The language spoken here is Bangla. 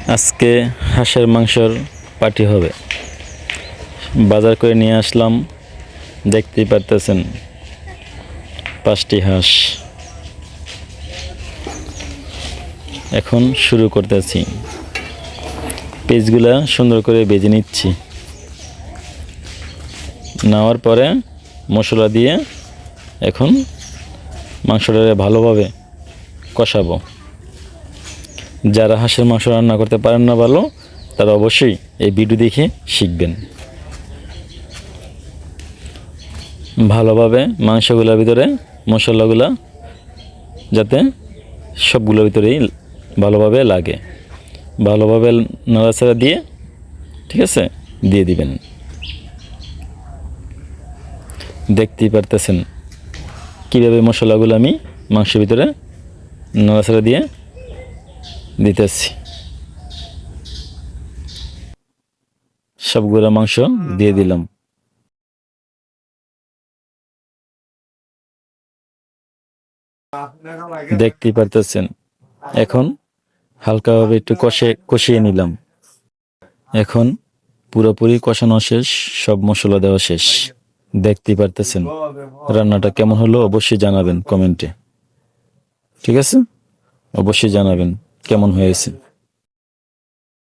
আজকে হাঁসের মাংসর পার্টি হবে। বাজার করে নিয়ে আসলাম, দেখতেই পারতেছেন 5টি হাঁস। এখন শুরু করতেছি। পিসগুলা সুন্দর করে ভেজে নিচ্ছি। নেওয়ার পরে মশলা দিয়ে এখন মাংসটা ভালোভাবে কষাবো। যারা হাঁসের মাংস রান্না করতে পারেন না ভালো, তারা অবশ্যই এই ভিডিও দেখে শিখবেন। ভালোভাবে মাংসগুলোর ভিতরে মশলাগুলা যাতে সবগুলোর ভিতরেই ভালোভাবে লাগে, ভালোভাবে নাড়াচাড়া দিয়ে, ঠিক আছে, দিয়ে দিবেন। দেখতেই পারতেছেন কীভাবে মশলাগুলো আমি মাংসের ভিতরে নাড়াচাড়া দিয়ে দিতেছি। সবগুলো মাংস দিয়ে দিলাম। দেখতেই পারতেছেন এখন হালকাভাবে একটু কষিয়ে নিলাম। এখন পুরোপুরি কষানো শেষ, সব মশলা দেওয়া শেষ। দেখতেই পারতেছেন রান্নাটা কেমন হলো অবশ্যই জানাবেন কমেন্টে। ঠিক আছে, অবশ্যই জানাবেন কেমন হয়েছে।